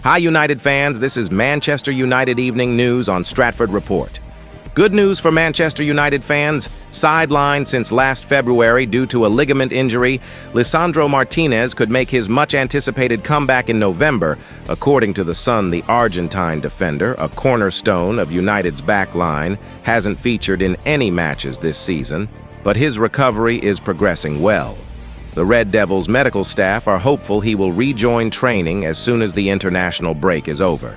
Hi United fans, this is Manchester United Evening News on Stratford Report. Good news for Manchester United fans. Sidelined since last February due to a ligament injury, Lisandro Martinez could make his much-anticipated comeback in November. According to The Sun, the Argentine defender, a cornerstone of United's back line, hasn't featured in any matches this season, but his recovery is progressing well. The Red Devils' medical staff are hopeful he will rejoin training as soon as the international break is over.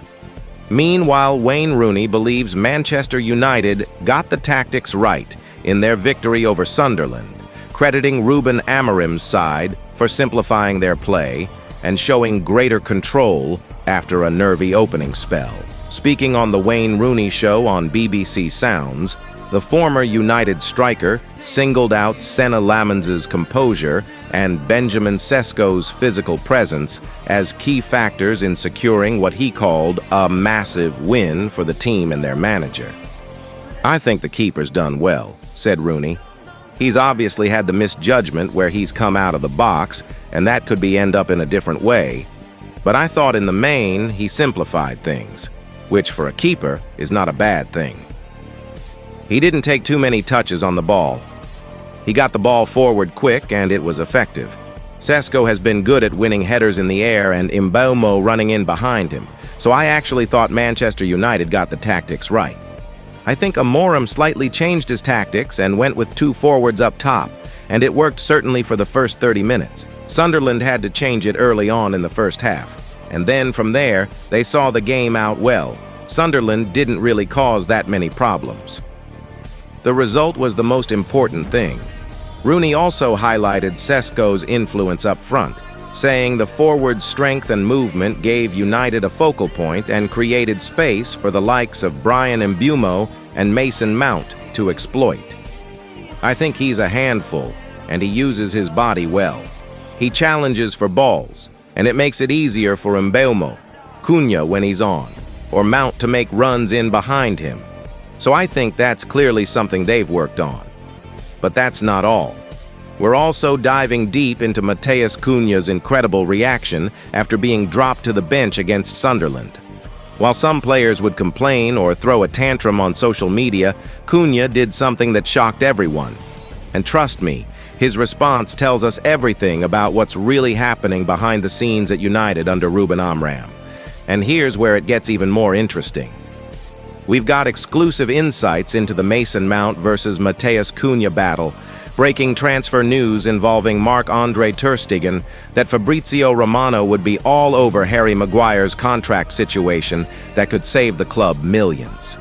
Meanwhile, Wayne Rooney believes Manchester United got the tactics right in their victory over Sunderland, crediting Ruben Amorim's side for simplifying their play and showing greater control after a nervy opening spell. Speaking on the Wayne Rooney Show on BBC Sounds, the former United striker singled out Senna Lamens's composure and Benjamin Sesko's physical presence as key factors in securing what he called a massive win for the team and their manager. "I think the keeper's done well," said Rooney. "He's obviously had the misjudgment where he's come out of the box, and that could end up in a different way. But I thought in the main he simplified things, which for a keeper is not a bad thing. He didn't take too many touches on the ball. He got the ball forward quick, and it was effective. Sesko has been good at winning headers in the air and Mbeumo running in behind him, so I actually thought Manchester United got the tactics right. I think Amorim slightly changed his tactics and went with two forwards up top, and it worked certainly for the first 30 minutes. Sunderland had to change it early on in the first half, and then from there, they saw the game out well. Sunderland didn't really cause that many problems. The result was the most important thing." Rooney also highlighted Sesko's influence up front, saying the forward's strength and movement gave United a focal point and created space for the likes of Bryan Mbeumo and Mason Mount to exploit. "I think he's a handful, and he uses his body well. He challenges for balls, and it makes it easier for Mbeumo, Cunha when he's on, or Mount to make runs in behind him. So I think that's clearly something they've worked on. But that's not all. We're also diving deep into Matheus Cunha's incredible reaction after being dropped to the bench against Sunderland. While some players would complain or throw a tantrum on social media, Cunha did something that shocked everyone. And trust me, his response tells us everything about what's really happening behind the scenes at United under Ruben Amorim. And here's where it gets even more interesting. We've got exclusive insights into the Mason Mount versus Matheus Cunha battle, breaking transfer news involving Marc-Andre ter Stegen that Fabrizio Romano would be all over Harry Maguire's contract situation that could save the club millions.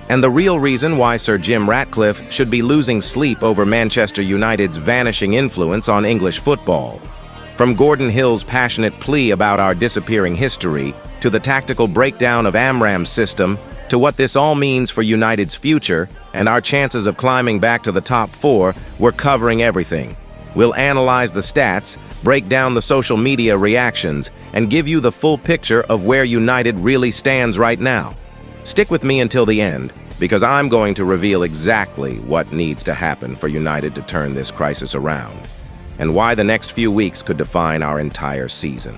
And the real reason why Sir Jim Ratcliffe should be losing sleep over Manchester United's vanishing influence on English football. From Gordon Hill's passionate plea about our disappearing history, to the tactical breakdown of Amorim's system, to what this all means for United's future and our chances of climbing back to the top four, we're covering everything. We'll analyze the stats, break down the social media reactions, and give you the full picture of where United really stands right now. Stick with me until the end, because I'm going to reveal exactly what needs to happen for United to turn this crisis around, and why the next few weeks could define our entire season.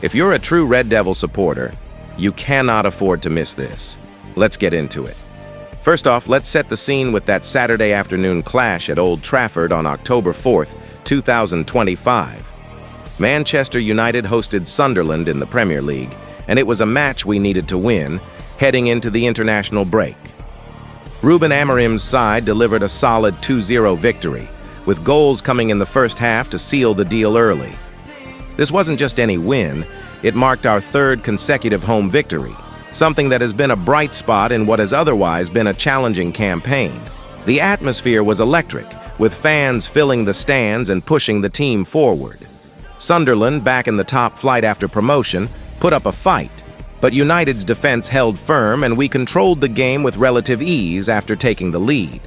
If you're a true Red Devil supporter, you cannot afford to miss this. Let's get into it. First off, let's set the scene with that Saturday afternoon clash at Old Trafford on October 4th, 2025. Manchester United hosted Sunderland in the Premier League, and it was a match we needed to win, heading into the international break. Ruben Amorim's side delivered a solid 2-0 victory, with goals coming in the first half to seal the deal early. This wasn't just any win, it marked our third consecutive home victory, something that has been a bright spot in what has otherwise been a challenging campaign. The atmosphere was electric, with fans filling the stands and pushing the team forward. Sunderland, back in the top flight after promotion, put up a fight, but United's defense held firm and we controlled the game with relative ease after taking the lead.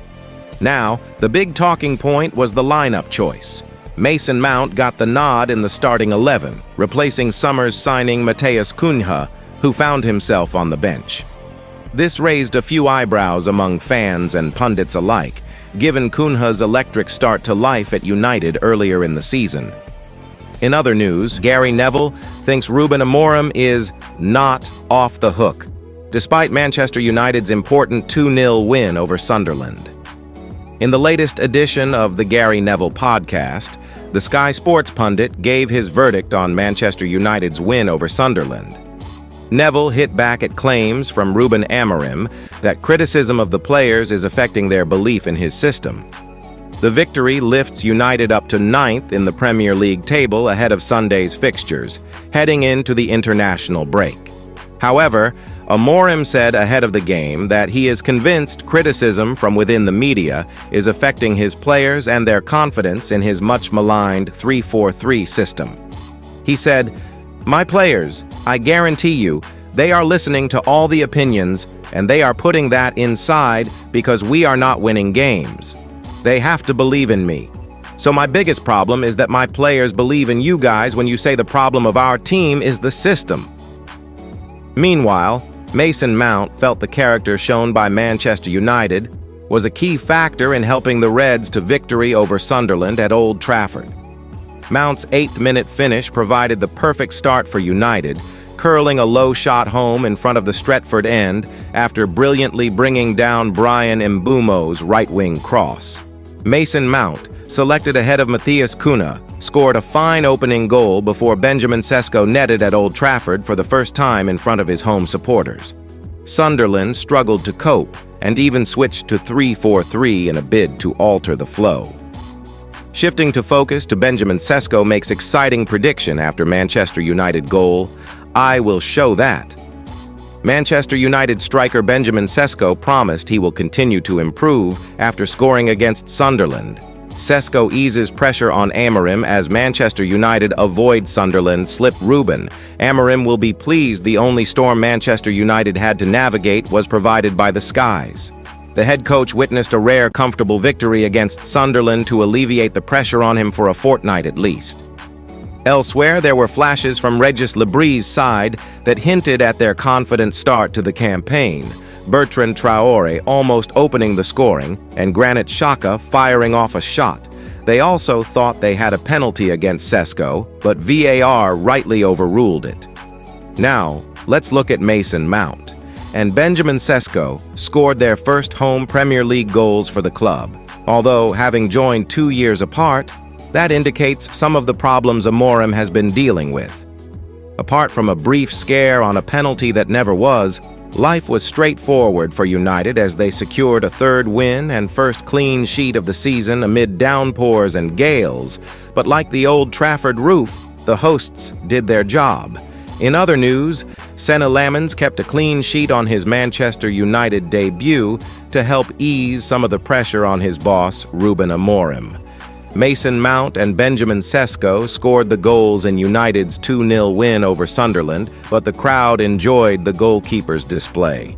Now, the big talking point was the lineup choice. Mason Mount got the nod in the starting 11, replacing summer's signing Matheus Cunha, who found himself on the bench. This raised a few eyebrows among fans and pundits alike, given Cunha's electric start to life at United earlier in the season. In other news, Gary Neville thinks Ruben Amorim is not off the hook, despite Manchester United's important 2-0 win over Sunderland. In the latest edition of the Gary Neville podcast, the Sky Sports pundit gave his verdict on Manchester United's win over Sunderland. Neville hit back at claims from Ruben Amorim that criticism of the players is affecting their belief in his system. The victory lifts United up to 9th in the Premier League table ahead of Sunday's fixtures, heading into the international break. However, Amorim said ahead of the game that he is convinced criticism from within the media is affecting his players and their confidence in his much-maligned 3-4-3 system. He said, "My players, I guarantee you, they are listening to all the opinions, and they are putting that inside because we are not winning games. They have to believe in me. So my biggest problem is that my players believe in you guys when you say the problem of our team is the system." Meanwhile, Mason Mount felt the character shown by Manchester United was a key factor in helping the Reds to victory over Sunderland at Old Trafford. Mount's 8th-minute finish provided the perfect start for United, curling a low shot home in front of the Stratford end after brilliantly bringing down Brian Mbeumo's right-wing cross. Mason Mount, selected ahead of Matheus Cunha, scored a fine opening goal before Benjamin Sesko netted at Old Trafford for the first time in front of his home supporters. Sunderland struggled to cope and even switched to 3-4-3 in a bid to alter the flow. Shifting to focus to Benjamin Sesko makes exciting prediction after Manchester United goal. "I will show that." Manchester United striker Benjamin Sesko promised he will continue to improve after scoring against Sunderland. Sesko eases pressure on Amorim as Manchester United avoid Sunderland slip Ruben. Amorim will be pleased the only storm Manchester United had to navigate was provided by the skies. The head coach witnessed a rare, comfortable victory against Sunderland to alleviate the pressure on him for a fortnight at least. Elsewhere, there were flashes from Regis Lebris's side that hinted at their confident start to the campaign. Bertrand Traoré almost opening the scoring, and Granit Xhaka firing off a shot. They also thought they had a penalty against Sesko, but VAR rightly overruled it. Now, let's look at Mason Mount. And Benjamin Sesko scored their first home Premier League goals for the club. Although, having joined 2 years apart, that indicates some of the problems Amorim has been dealing with. Apart from a brief scare on a penalty that never was, life was straightforward for United as they secured a 3rd win and first clean sheet of the season amid downpours and gales. But like the Old Trafford roof, the hosts did their job. In other news, Senna Lamens kept a clean sheet on his Manchester United debut to help ease some of the pressure on his boss, Ruben Amorim. Mason Mount and Benjamin Sesko scored the goals in United's 2-0 win over Sunderland, but the crowd enjoyed the goalkeeper's display.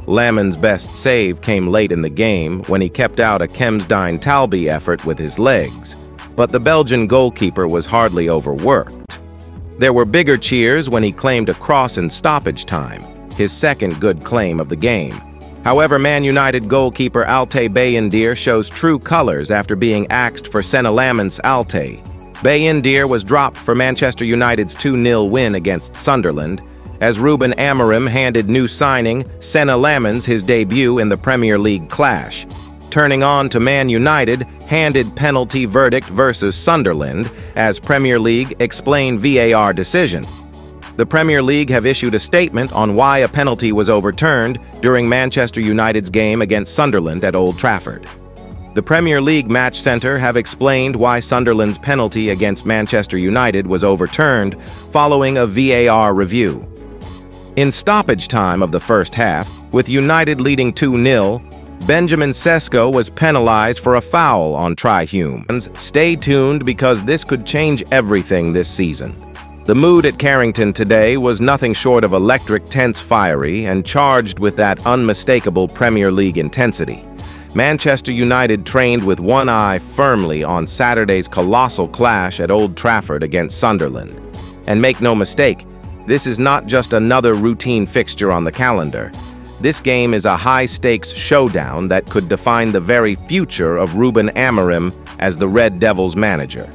Lamens' best save came late in the game when he kept out a Kemsdine-Talby effort with his legs, but the Belgian goalkeeper was hardly overworked. There were bigger cheers when he claimed a cross in stoppage time, his second good claim of the game. However, Man United goalkeeper Altay Bayindir shows true colors after being axed for Senna Lamens' Altay. Bayindir was dropped for Manchester United's 2-0 win against Sunderland, as Ruben Amorim handed new signing Senna Lamens his debut in the Premier League clash. Turning on to Man United, handed penalty verdict versus Sunderland, as Premier League explained VAR decision. The Premier League have issued a statement on why a penalty was overturned during Manchester United's game against Sunderland at Old Trafford. The Premier League Match Centre have explained why Sunderland's penalty against Manchester United was overturned following a VAR review. In stoppage time of the first half, with United leading 2-0, Benjamin Sesko was penalized for a foul on Trihume. Stay tuned because this could change everything this season. The mood at Carrington today was nothing short of electric, tense, fiery, and charged with that unmistakable Premier League intensity. Manchester United trained with one eye firmly on Saturday's colossal clash at Old Trafford against Sunderland. And make no mistake, this is not just another routine fixture on the calendar. This game is a high-stakes showdown that could define the very future of Ruben Amorim as the Red Devils manager.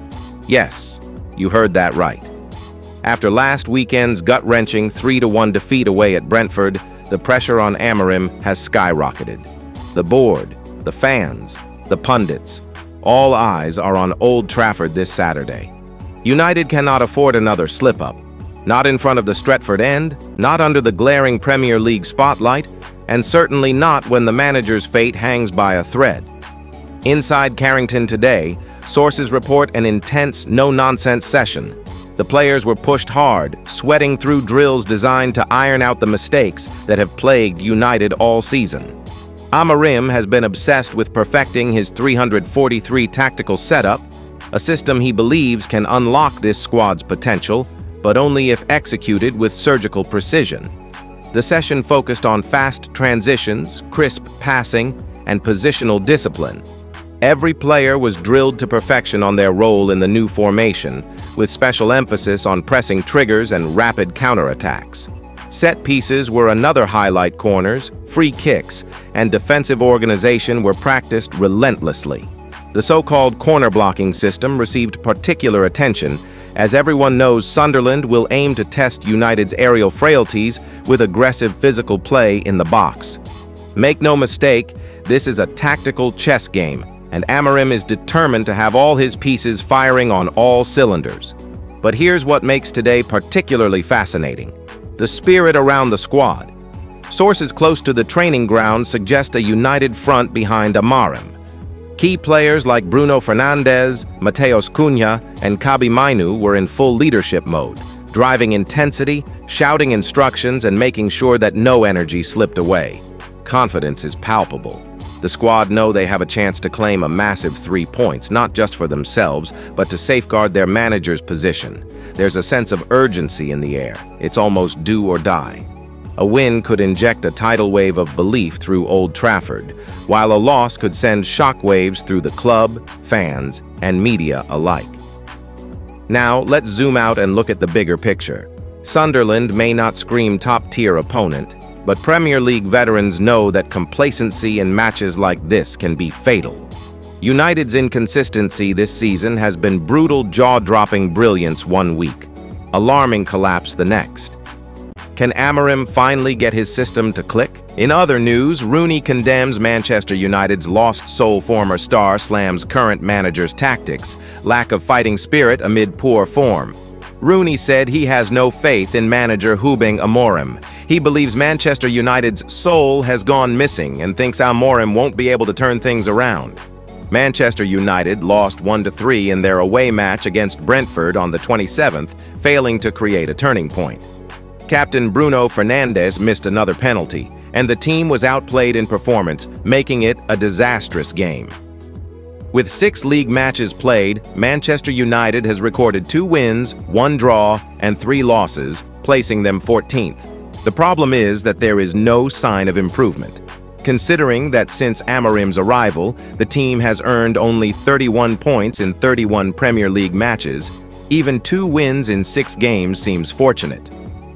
Yes, You heard that right. After last weekend's gut-wrenching 3-1 defeat away at Brentford, the pressure on Amorim has skyrocketed. The board, the fans, the pundits, all eyes are on Old Trafford this Saturday. United cannot afford another slip-up. Not in front of the Stratford end, not under the glaring Premier League spotlight, and certainly not when the manager's fate hangs by a thread. Inside Carrington today, sources report an intense, no-nonsense session. The players were pushed hard, sweating through drills designed to iron out the mistakes that have plagued United all season. Amorim has been obsessed with perfecting his 343 tactical setup, a system he believes can unlock this squad's potential, but only if executed with surgical precision. The session focused on fast transitions, crisp passing, and positional discipline. Every player was drilled to perfection on their role in the new formation, with special emphasis on pressing triggers and rapid counterattacks. Set pieces were another highlight. Corners, free kicks, and defensive organization were practiced relentlessly. The so-called corner blocking system received particular attention, as everyone knows Sunderland will aim to test United's aerial frailties with aggressive physical play in the box. Make no mistake, this is a tactical chess game, and Amorim is determined to have all his pieces firing on all cylinders. But here's what makes today particularly fascinating: the spirit around the squad. Sources close to the training ground suggest a united front behind Amorim. Key players like Bruno Fernandes, Mateus Cunha, and Kabi Mainu were in full leadership mode, driving intensity, shouting instructions, and making sure that no energy slipped away. Confidence is palpable. The squad know they have a chance to claim a massive 3 points, not just for themselves, but to safeguard their manager's position. There's a sense of urgency in the air. It's almost do or die. A win could inject a tidal wave of belief through Old Trafford, while a loss could send shockwaves through the club, fans, and media alike. Now, let's zoom out and look at the bigger picture. Sunderland may not scream top-tier opponent, but Premier League veterans know that complacency in matches like this can be fatal. United's inconsistency this season has been brutal, jaw-dropping brilliance one week, alarming collapse the next. Can Amorim finally get his system to click? In other news, Rooney condemns Manchester United's lost soul. Former star slams current manager's tactics, lack of fighting spirit amid poor form. Rooney said he has no faith in manager Ruben Amorim. He believes Manchester United's soul has gone missing and thinks Amorim won't be able to turn things around. Manchester United lost 1-3 in their away match against Brentford on the 27th, failing to create a turning point. Captain Bruno Fernandes missed another penalty, and the team was outplayed in performance, making it a disastrous game. With 6 league matches played, Manchester United has recorded 2 wins, 1 draw, and 3 losses, placing them 14th. The problem is that there is no sign of improvement. Considering that since Amorim's arrival, the team has earned only 31 points in 31 Premier League matches, even 2 wins in 6 games seems fortunate.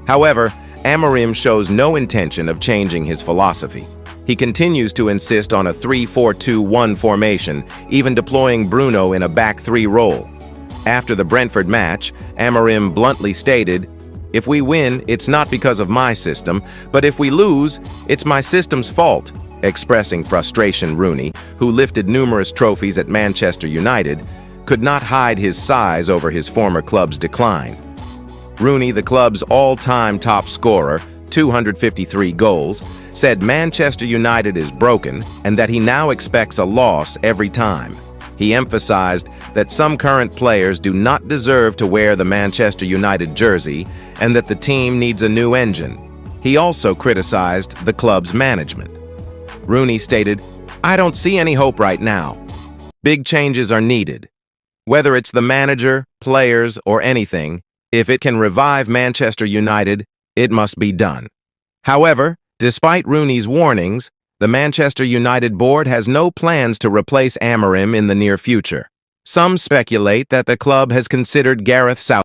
However, Amorim shows no intention of changing his philosophy. He continues to insist on a 3-4-2-1 formation, even deploying Bruno in a back 3 role. After the Brentford match, Amorim bluntly stated, "If we win, it's not because of my system, but if we lose, it's my system's fault," expressing frustration. Rooney, who lifted numerous trophies at Manchester United, could not hide his sighs over his former club's decline. Rooney, the club's all-time top scorer, 253 goals, said Manchester United is broken and that he now expects a loss every time. He emphasized that some current players do not deserve to wear the Manchester United jersey and that the team needs a new engine. He also criticized the club's management. Rooney stated, "I don't see any hope right now. Big changes are needed. Whether it's the manager, players, or anything, if it can revive Manchester United, it must be done." However, despite Rooney's warnings, the Manchester United board has no plans to replace Amorim in the near future. Some speculate that the club has considered Gareth Southgate.